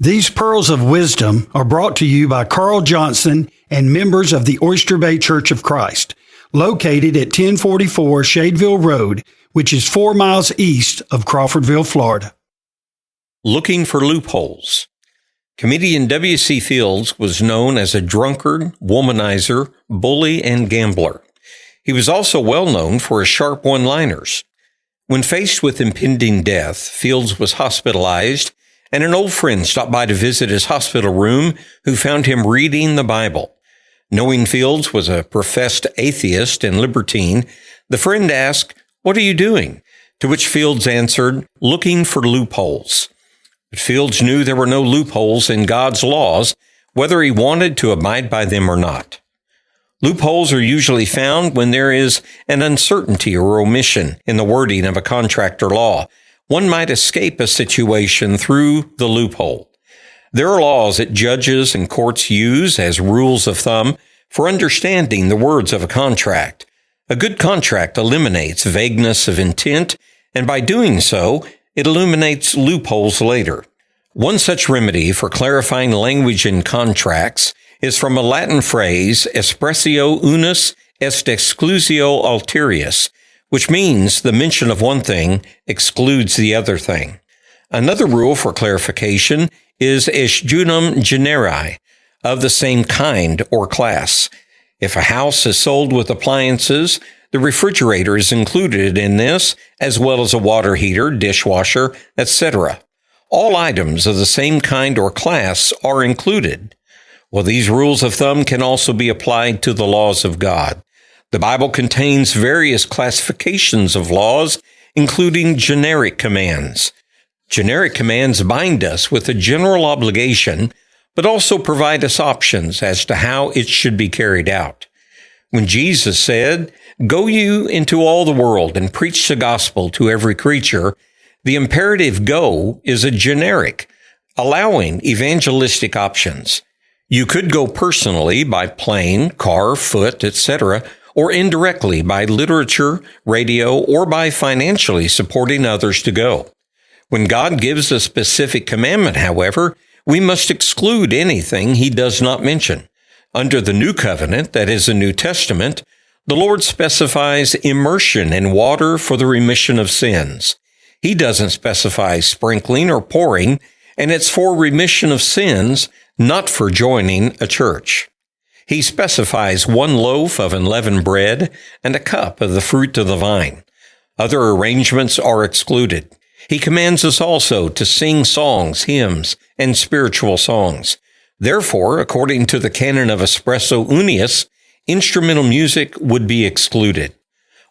These pearls of wisdom are brought to you by Carl Johnson and members of the Oyster Bay Church of Christ, located at 1044 Shadeville Road, which is 4 miles east of Crawfordville, Florida. Looking for loopholes. Comedian W.C. Fields was known as a drunkard, womanizer, bully, and gambler. He was also well known for his sharp one-liners. When faced with impending death, Fields was hospitalized, and an old friend stopped by to visit his hospital room who found him reading the Bible. Knowing Fields was a professed atheist and libertine, the friend asked, "What are you doing?" To which Fields answered, "Looking for loopholes." But Fields knew there were no loopholes in God's laws, whether he wanted to abide by them or not. Loopholes are usually found when there is an uncertainty or omission in the wording of a contract or law. One might escape a situation through the loophole. There are laws that judges and courts use as rules of thumb for understanding the words of a contract. A good contract eliminates vagueness of intent, and by doing so, it illuminates loopholes later. One such remedy for clarifying language in contracts is from a Latin phrase, expressio unius est exclusio alterius, which means the mention of one thing excludes the other thing. Another rule for clarification is ex unum generi, of the same kind or class. If a house is sold with appliances, the refrigerator is included in this, as well as a water heater, dishwasher, etc. All items of the same kind or class are included. Well, these rules of thumb can also be applied to the laws of God. The Bible contains various classifications of laws, including generic commands. Generic commands bind us with a general obligation, but also provide us options as to how it should be carried out. When Jesus said, "Go you into all the world and preach the gospel to every creature," the imperative go is a generic, allowing evangelistic options. You could go personally by plane, car, foot, etc., or indirectly by literature, radio, or by financially supporting others to go. When God gives a specific commandment, however, we must exclude anything he does not mention. Under the New Covenant, that is the New Testament, the Lord specifies immersion in water for the remission of sins. He doesn't specify sprinkling or pouring, and it's for remission of sins, not for joining a church. He specifies 1 loaf of unleavened bread and a cup of the fruit of the vine. Other arrangements are excluded. He commands us also to sing songs, hymns, and spiritual songs. Therefore, according to the canon of expressio unius, instrumental music would be excluded.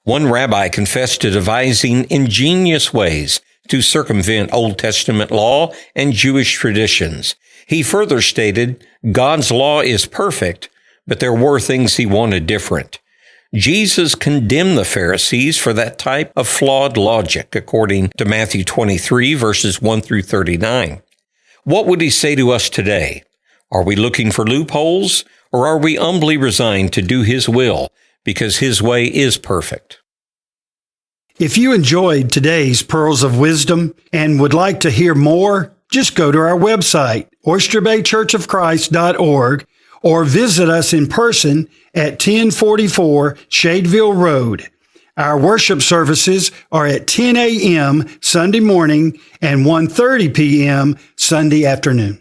One rabbi confessed to devising ingenious ways to circumvent Old Testament law and Jewish traditions. He further stated, God's law is perfect, but there were things he wanted different. Jesus condemned the Pharisees for that type of flawed logic, according to Matthew 23, verses 1 through 39. What would he say to us today? Are we looking for loopholes, or are we humbly resigned to do his will, because his way is perfect? If you enjoyed today's Pearls of Wisdom and would like to hear more, just go to our website, oysterbaychurchofchrist.org, or visit us in person at 1044 Shadeville Road. Our worship services are at 10 a.m. Sunday morning and 1:30 p.m. Sunday afternoon.